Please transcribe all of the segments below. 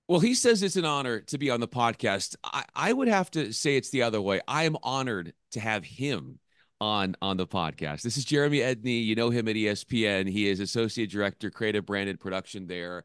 Well, he says it's an honor to be on the podcast. I would have to say it's the other way. I am honored to have him on the podcast. This is Jeremy Edney. You know him at ESPN. He is associate director, creative branded production there,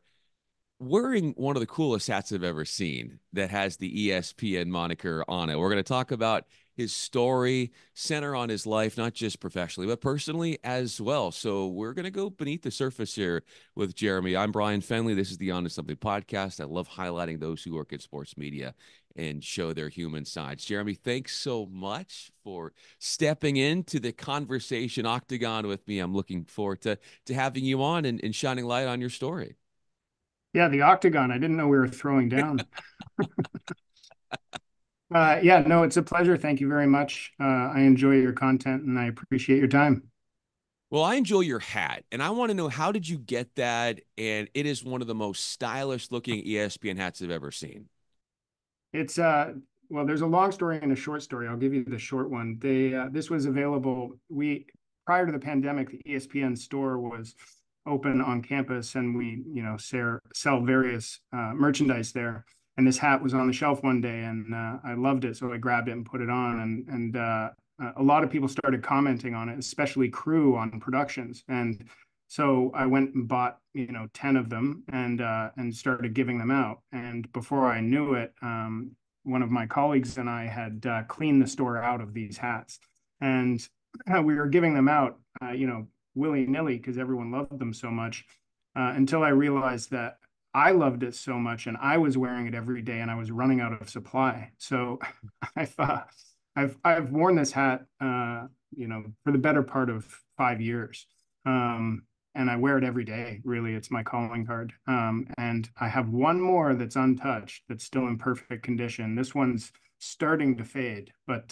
wearing one of the coolest hats I've ever seen that has the ESPN moniker on it. We're going to talk about his story, center on his life, not just professionally, but personally as well. So we're going to go beneath the surface here with Jeremy. I'm Bryan Fenley. This is the On to Something podcast. I love highlighting those who work in sports media and show their human sides. Jeremy, thanks so much for stepping into the conversation octagon with me. I'm looking forward to having you on and shining light on your story. Yeah, the octagon. I didn't know we were throwing down. Yeah, no, it's a pleasure. Thank you very much. I enjoy your content and I appreciate your time. Well, I enjoy your hat, and I want to know, how did you get that? And it is one of the most stylish looking ESPN hats I've ever seen. It's well, there's a long story and a short story. I'll give you the short one. This was available. We Prior to the pandemic, the ESPN store was open on campus, and we sell various merchandise there. And this hat was on the shelf one day, and I loved it, so I grabbed it and put it on. And a lot of people started commenting on it, especially crew on productions. And so I went and bought 10 of them and started giving them out. And before I knew it, one of my colleagues and I had cleaned the store out of these hats, and we were giving them out, willy nilly because everyone loved them so much. Until I realized that I loved it so much, and I was wearing it every day, and I was running out of supply. So I've I've worn this hat, for the better part of 5 years. And I wear it every day. Really, it's my calling card. And I have one more that's untouched, that's still in perfect condition. This one's starting to fade, but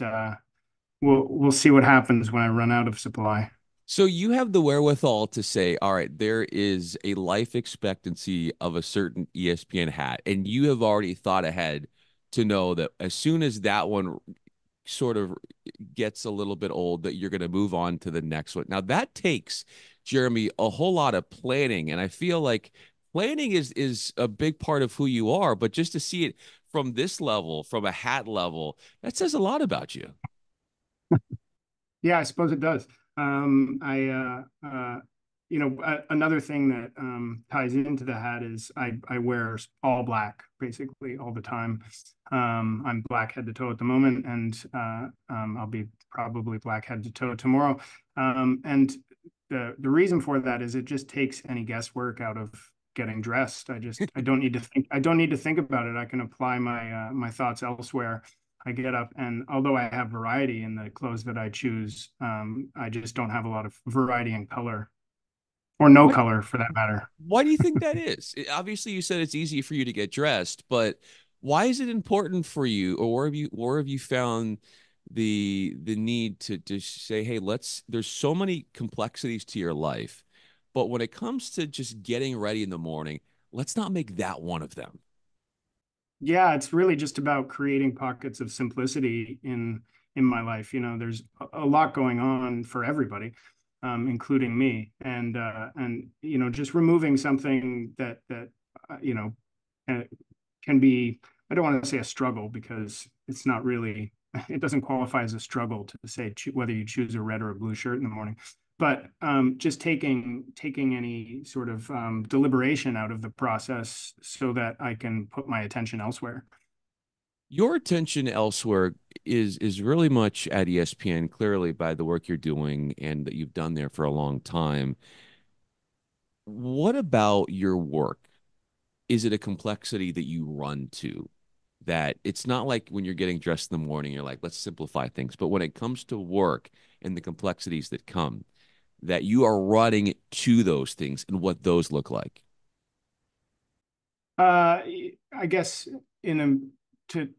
we'll see what happens when I run out of supply. So you have the wherewithal to say, all right, there is a life expectancy of a certain ESPN hat, and you have already thought ahead to know that as soon as that one sort of gets a little bit old, that you're going to move on to the next one. Now that takes, Jeremy, a whole lot of planning, and I feel like planning is a big part of who you are, but just to see it from this level, from a hat level, that says a lot about you. Yeah, I suppose it does. I Another thing that ties into the hat is I wear all black basically all the time. I'm black head to toe at the moment, and I'll be probably black head to toe tomorrow. And the reason for that is it just takes any guesswork out of getting dressed. I don't need to think. I don't need to think about it. I can apply my thoughts elsewhere. I get up, and although I have variety in the clothes that I choose, I just don't have a lot of variety in color, or no What color for that matter. Why do you think that is? Obviously, you said it's easy for you to get dressed, but why is it important for you, or where have you found the need to say, hey, let's there's so many complexities to your life, but when it comes to just getting ready in the morning, let's not make that one of them. Yeah, it's really just about creating pockets of simplicity in my life. There's a lot going on for everybody, including me, and just removing something that uh, you know uh, can be, I don't want to say a struggle because it's not really, it doesn't qualify as a struggle to say whether you choose a red or a blue shirt in the morning. But just taking any sort of deliberation out of the process so that I can put my attention elsewhere. Your attention elsewhere is really much at ESPN, clearly by the work you're doing and that you've done there for a long time. What about your work? Is it a complexity that you run to? That it's not like when you're getting dressed in the morning, you're like, let's simplify things. But when it comes to work and the complexities that come, that you are running to those things and what those look like. Uh, I guess in a to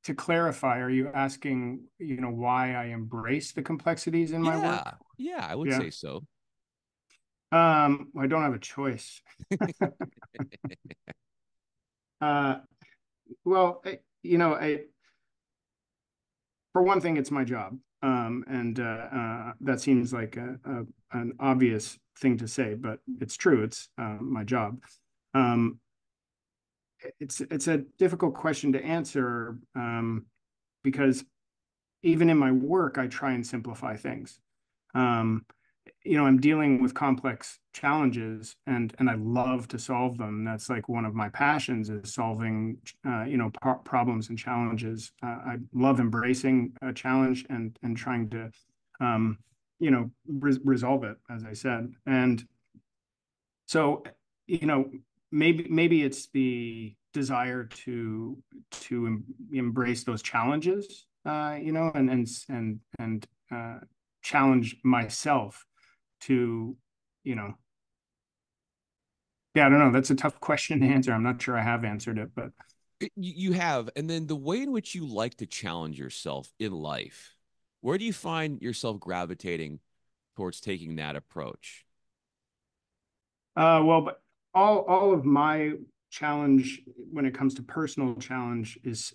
to clarify, are you asking, why I embrace the complexities in my work? Yeah. Yeah, I would Yeah. say so. I don't have a choice. Uh, well, for one thing, it's my job. And that seems like an obvious thing to say, but it's true. It's my job. Um, it's a difficult question to answer, because even in my work, I try and simplify things. Um, I'm dealing with complex challenges, and I love to solve them. That's like one of my passions, is solving, problems and challenges. I love embracing a challenge and trying to, resolve it, as I said. And so, you know, maybe it's the desire to embrace those challenges, and challenge myself to, you know, yeah, I don't know. That's a tough question to answer. I'm not sure I have answered it, but You have, and then the way in which you like to challenge yourself in life, where do you find yourself gravitating towards taking that approach? but all of my challenge when it comes to personal challenge is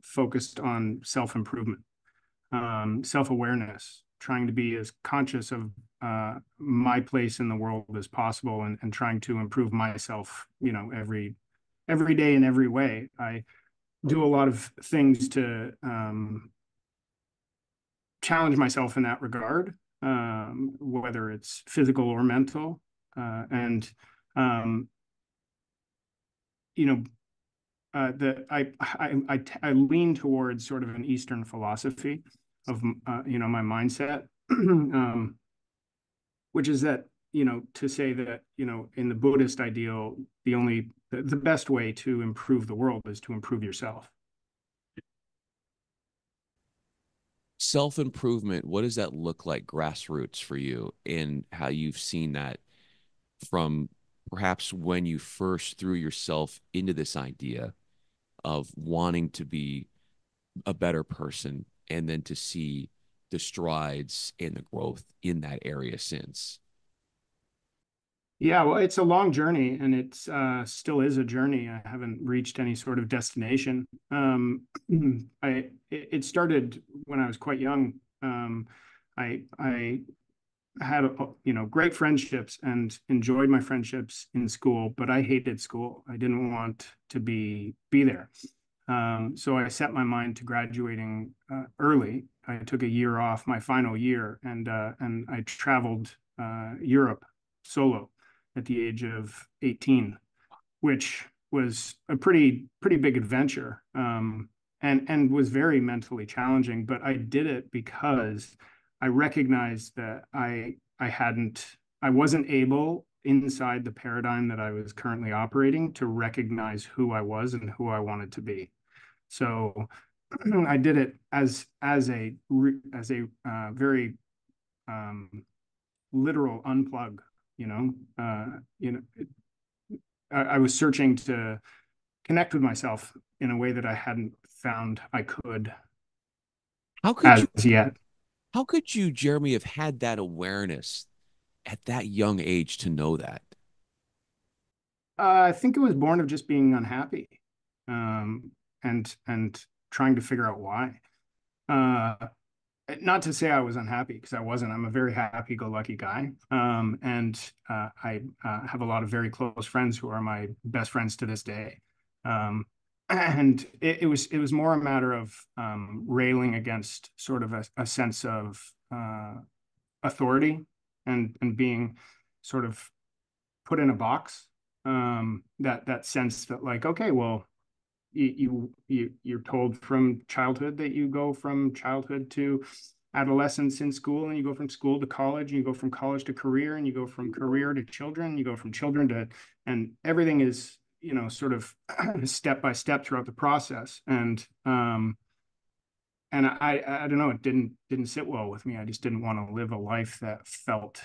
focused on self-improvement, self-awareness, trying to be as conscious of my place in the world as possible, and trying to improve myself, every day in every way. I do a lot of things to challenge myself in that regard, whether it's physical or mental. And um, you know, the I lean towards sort of an Eastern philosophy of my mindset, which is that, to say that, in the Buddhist ideal, the best way to improve the world is to improve yourself. Self improvement, what does that look like grassroots for you, and how you've seen that from perhaps when you first threw yourself into this idea of wanting to be a better person, and then to see the strides and the growth in that area since? Yeah, well, it's a long journey, and it's still is a journey. I haven't reached any sort of destination. It started when I was quite young. I had great friendships and enjoyed my friendships in school, but I hated school. I didn't want to be there. So I set my mind to graduating early. I took a year off, my final year, and I traveled Europe solo at the age of 18, which was a pretty big adventure, and was very mentally challenging. But I did it because I recognized that I wasn't able, inside the paradigm that I was currently operating, to recognize who I was and who I wanted to be. So I did it as a very literal unplug. You know, I was searching to connect with myself in a way that I hadn't found I could How could as you yet. how could you, Jeremy, have had that awareness at that young age to know that? I think it was born of just being unhappy, um, and trying to figure out why. Uh, Not to say I was unhappy, because I wasn't. I'm a very happy-go-lucky guy, and I have a lot of very close friends who are my best friends to this day. And it was more a matter of railing against sort of a sense of authority, and being sort of put in a box. That sense that, like, okay, well, you're told from childhood that you go from childhood to adolescence in school, and you go from school to college, and you go from college to career, and you go from career to children, you go from children to, and everything is, sort of step by step throughout the process. And I don't know, it didn't sit well with me. I just didn't want to live a life that felt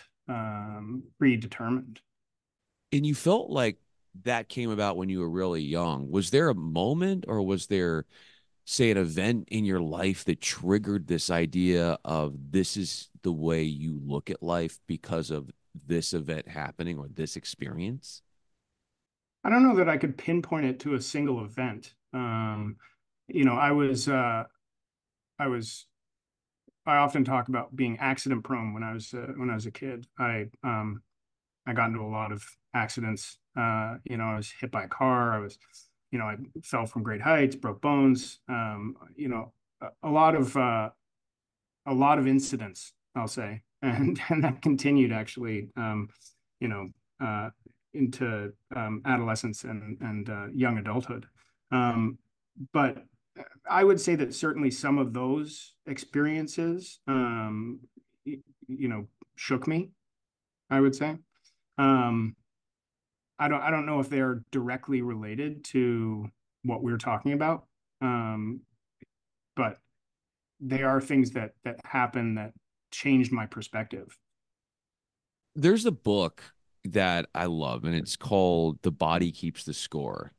predetermined. And you felt like that came about when you were really young. Was there a moment, or was there, say, an event in your life that triggered this idea of this is the way you look at life because of this event happening or this experience? I don't know that I could pinpoint it to a single event. You know, I was I was I often talk about being accident prone when I was a kid. I got into a lot of accidents. I was hit by a car. I was I fell from great heights, broke bones, a lot of incidents, I'll say, and that continued actually, you know, uh, into adolescence and young adulthood. Um, but I would say that certainly some of those experiences, shook me. I would say. Um, I don't know if they are directly related to what we're talking about, um, but they are things that happen that changed my perspective. There's a book that I love, and it's called "The Body Keeps the Score."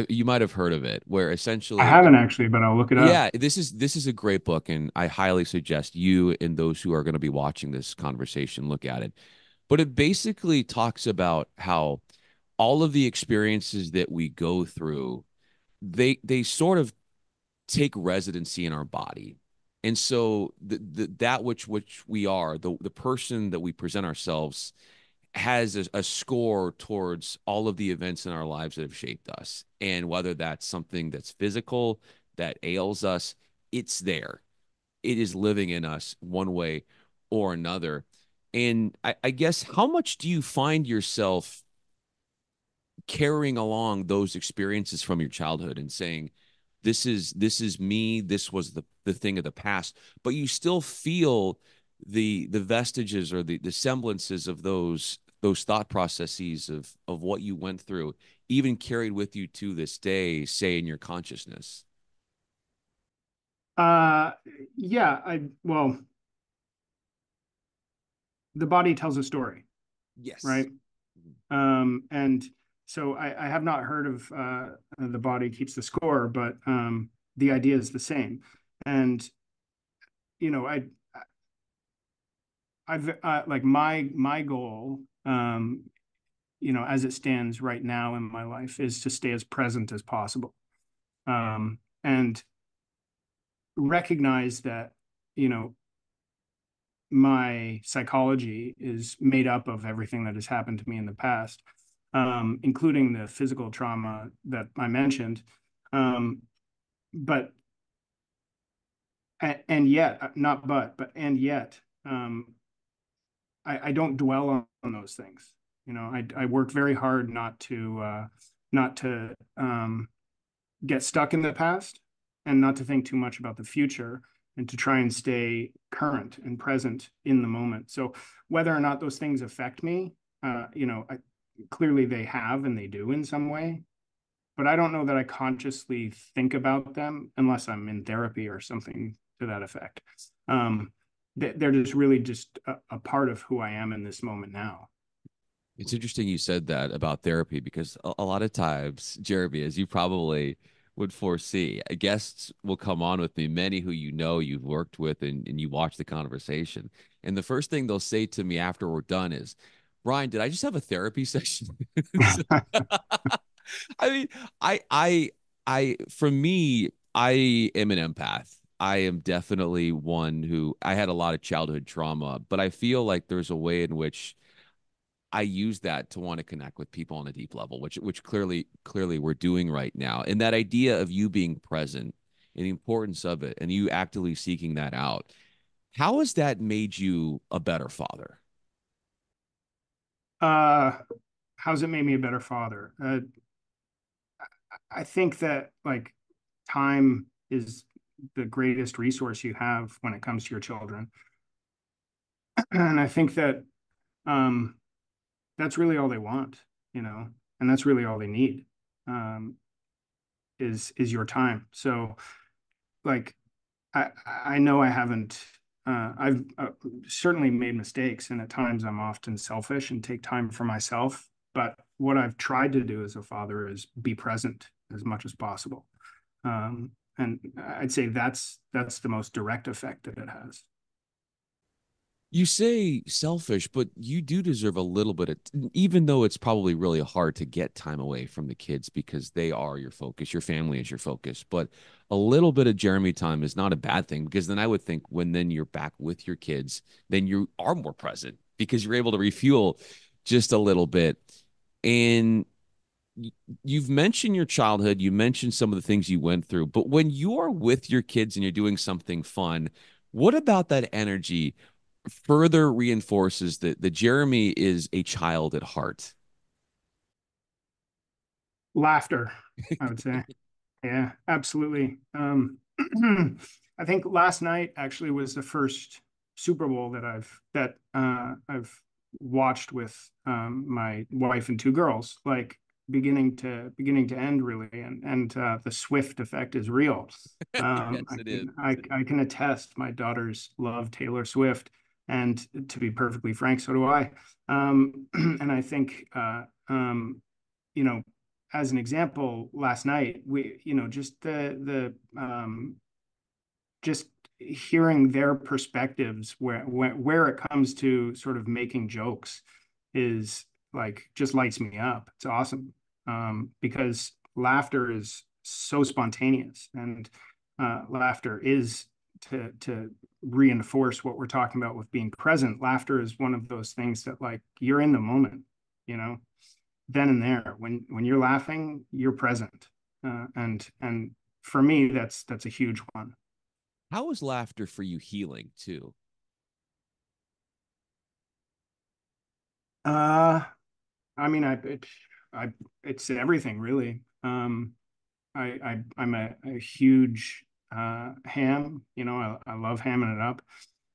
You might have heard of it, where I essentially, haven't actually, but I'll look it up. yeah, this is a great book, and I highly suggest you and those who are going to be watching this conversation look at it. But it basically talks about how all of the experiences that we go through, they sort of take residency in our body. And so that which we are, the person that we present ourselves has a score towards all of the events in our lives that have shaped us. And whether that's something that's physical, that ails us, it's there. It is living in us one way or another. And I guess, how much do you find yourself carrying along those experiences from your childhood and saying, this is me, this was the thing of the past, but you still feel the vestiges or the semblances of those thought processes of what you went through, even carried with you to this day, say in your consciousness? Uh, yeah, well, the body tells a story, Yes. right? And so I have not heard of the body keeps the score, but the idea is the same. And you know, I've like my goal, as it stands right now in my life, is to stay as present as possible, and recognize that you know my psychology is made up of everything that has happened to me in the past, including the physical trauma that I mentioned. Um, but and yet, not but and yet, I don't dwell on those things. I work very hard not to get stuck in the past and not to think too much about the future and to try and stay current and present in the moment. So whether or not those things affect me, clearly they have and they do in some way, but I don't know that I consciously think about them unless I'm in therapy or something to that effect. Um, they're just really just a part of who I am in this moment now. It's interesting you said that about therapy, because a lot of times, Jeremy, as you probably would foresee, guests will come on with me, many who you've worked with, and you watch the conversation. And the first thing they'll say to me after we're done is, Bryan, did I just have a therapy session? So, I mean, for me, I am an empath. I am definitely one who, I had a lot of childhood trauma, but I feel like there's a way in which I use that to want to connect with people on a deep level, which clearly we're doing right now. And that idea of you being present and the importance of it, and you actively seeking that out. How has that made you a better father? uh, how's it made me a better father? I think that like time is the greatest resource you have when it comes to your children. And I think that um, that's really all they want, you know, and that's really all they need, um, is your time. So like I know I haven't I've certainly made mistakes, and at times I'm often selfish and take time for myself. But what I've tried to do as a father is be present as much as possible. And I'd say that's the most direct effect that it has. You say selfish, but you do deserve a little bit of, even though it's probably really hard to get time away from the kids because they are your focus, your family is your focus. But a little bit of Jeremy time is not a bad thing, because then I would think when then you're back with your kids, then you are more present because you're able to refuel just a little bit. And you've mentioned your childhood, you mentioned some of the things you went through, but when you're with your kids and you're doing something fun, what about that energy further reinforces that Jeremy is a child at heart? Laughter, I would say. Yeah, absolutely. I think last night actually was the first Super Bowl that I've watched with my wife and two girls, like beginning to end, really, and the Swift effect is real. Yes, I it is. can I can attest my daughters love Taylor Swift, and to be perfectly frank, so do I. And I think you know, as an example, last night just the just hearing their perspectives where it comes to sort of making jokes is like just lights me up. It's awesome because laughter is so spontaneous, and laughter is to reinforce what we're talking about with being present. Laughter is one of those things that like you're in the moment, you know, then and there. When you're laughing, you're present, and for me, that's a huge one. How is laughter for you healing too? Uh, I mean, I, it's everything really. I'm a huge ham. You know, I love hamming it up.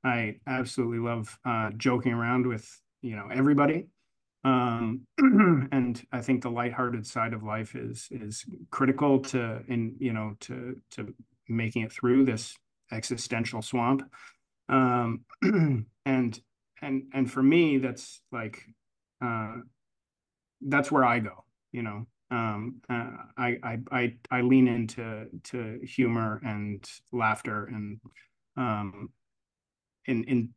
I absolutely love joking around with everybody. And I think the lighthearted side of life is critical to making it through this existential swamp. Um, and and for me, that's like uh, that's where I go. You know, I lean into humor and laughter and in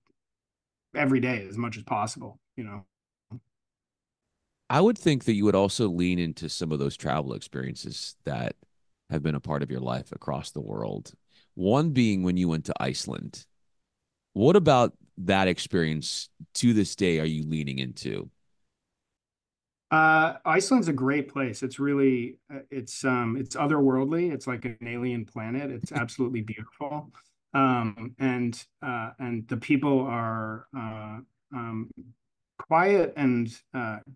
every day as much as possible. You know. I would think that you would also lean into some of those travel experiences that have been a part of your life across the world. One being when you went to Iceland. What about that experience to this day are you leaning into? Iceland's a great place. It's really it's otherworldly. It's like an alien planet. It's absolutely beautiful. And the people are quiet and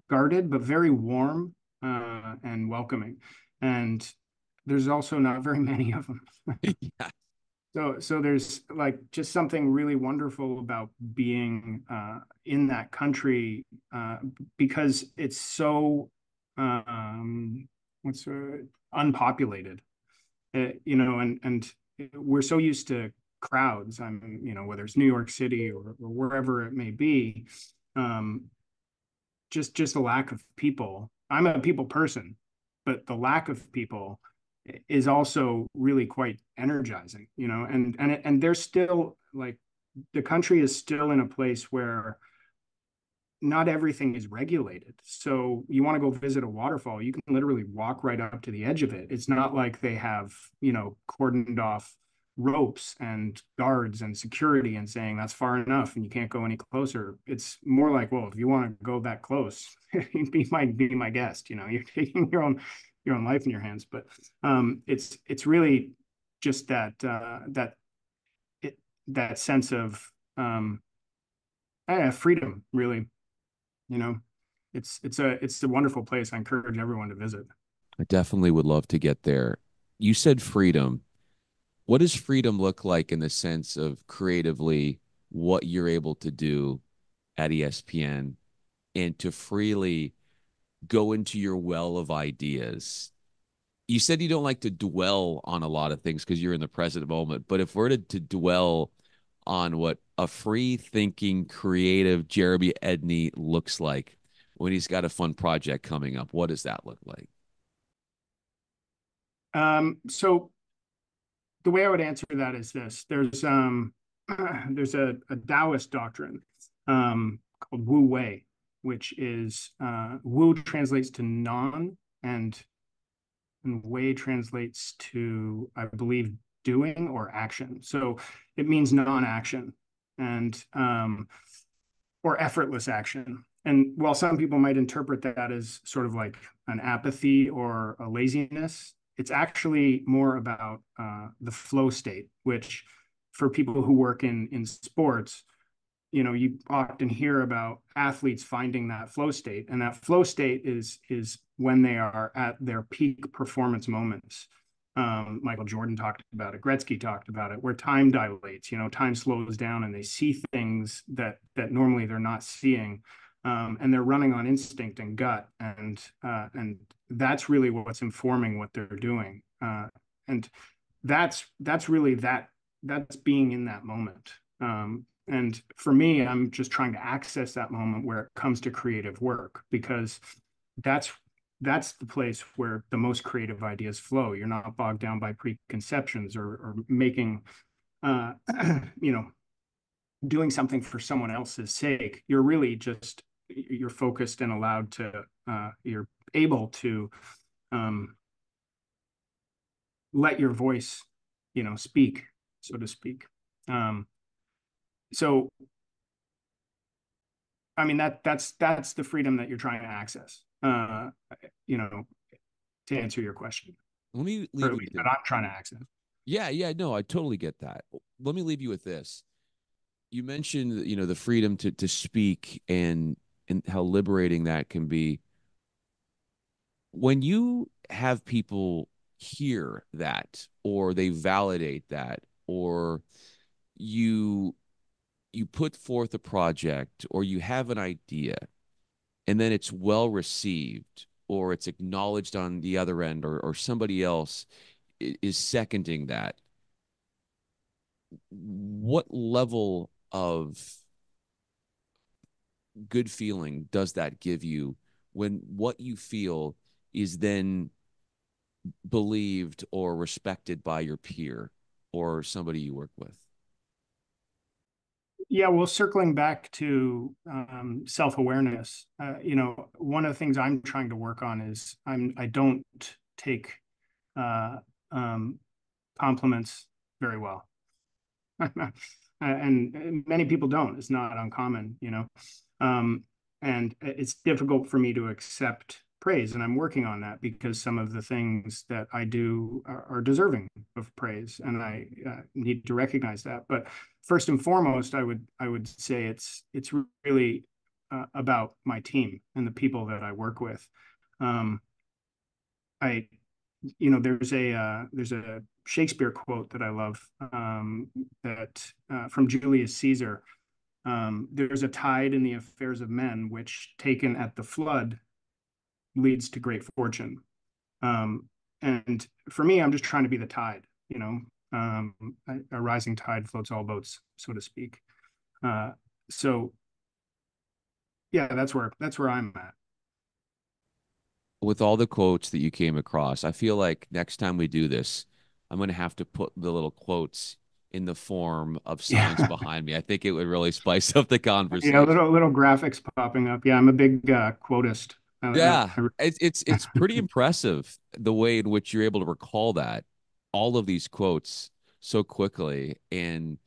guarded, but very warm and welcoming. And there's also not very many of them. Yeah. So there's like just something really wonderful about being in that country because it's so what's unpopulated, and we're so used to crowds. Whether it's New York City or wherever it may be, um, just a lack of people. I'm a people person, but the lack of people is also really quite energizing, and they're still like the country is still in a place where not everything is regulated. So you want to go visit a waterfall, you can literally walk right up to the edge of it. It's not like they have, cordoned off ropes and guards and security and saying that's far enough and you can't go any closer. It's more like, well, if you want to go that close, be my guest. You're taking your own life in your hands. But it's really just that sense of freedom, really. You know, it's a wonderful place. I encourage everyone to visit. I definitely would love to get there. You said freedom. What does freedom look like in the sense of creatively what you're able to do at ESPN and to freely go into your well of ideas? You said you don't like to dwell on a lot of things because you're in the present moment, but if we're to dwell on what a free thinking, creative Jeremy Edney looks like when he's got a fun project coming up, what does that look like? So the way I would answer that is this: there's a Taoist doctrine called Wu Wei, which is Wu translates to non, and Wei translates to, I believe, doing or action. So it means non-action and or effortless action. And while some people might interpret that as sort of like an apathy or a laziness, it's actually more about the flow state, which for people who work in sports, you often hear about athletes finding that flow state, and that flow state is when they are at their peak performance moments. Michael Jordan talked about it. Gretzky talked about it, where time dilates. Time slows down, and they see things that normally they're not seeing, and they're running on instinct and gut, and that's really what's informing what they're doing. And that's really that's being in that moment. And for me, I'm just trying to access that moment where it comes to creative work, because that's that's the place where the most creative ideas flow. You're not bogged down by preconceptions or making, uh, you know, doing something for someone else's sake. You're really just you're focused and allowed to. You're able to um, let your voice, speak, so to speak. Um, so I mean that's the freedom that you're trying to access. You know, to answer your question, Let me or leave at you least with that it. I'm trying to access. Yeah, yeah, no, I totally get that. Let me leave you with this. You mentioned, the freedom to speak and how liberating that can be. When you have people hear that, or they validate that, or you you put forth a project, or you have an idea, and then it's well received, or it's acknowledged on the other end, or somebody else is seconding that, what level of good feeling does that give you when what you feel is then believed or respected by your peer or somebody you work with? Yeah, well, circling back to self-awareness, one of the things I'm trying to work on is I don't take uh, um, compliments very well. And many people don't. It's not uncommon. Um, and it's difficult for me to accept praise, and I'm working on that because some of the things that I do are deserving of praise, and I need to recognize that. But first and foremost, I would say it's really about my team and the people that I work with. Um, I there's a Shakespeare quote that I love, that from Julius Caesar. There's a tide in the affairs of men which, taken at the flood, leads to great fortune. Um, and for me, I'm just trying to be the tide. Um, a rising tide floats all boats, so to speak. Uh, so yeah, that's where I'm at. With all the quotes that you came across, I feel like next time we do this, I'm going to have to put the little quotes in the form of signs Yeah, behind me. I think it would really spice up the yeah, conversation. little graphics popping up. Yeah, I'm a big quotist. Yeah, I it's pretty impressive the way in which you're able to recall that all of these quotes so quickly. And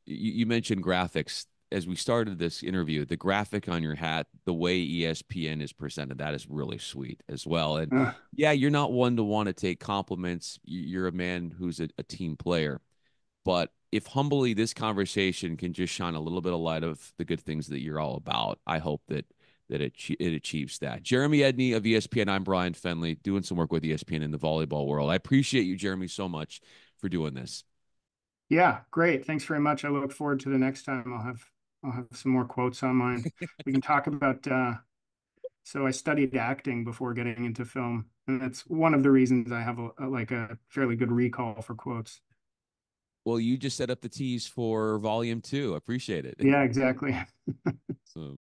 you mentioned graphics as we started this interview. The graphic on your hat, the way ESPN is presented, that is really sweet as well. And uh, yeah, you're not one to want to take compliments. You're a man who's a team player. But if humbly this conversation can just shine a little bit of light of the good things that you're all about, I hope that it achieves that. Jeremy Edney of ESPN. I'm Bryan Fenley, doing some work with ESPN in the volleyball world. I appreciate you, Jeremy, so much for doing this. yeah, great. Thanks very much. I look forward to the next time. I'll have some more quotes on mine. We can talk about. So I studied acting before getting into film, and that's one of the reasons I have like a fairly good recall for quotes. Well, you just set up the tease for volume two. I appreciate it. Yeah, exactly. So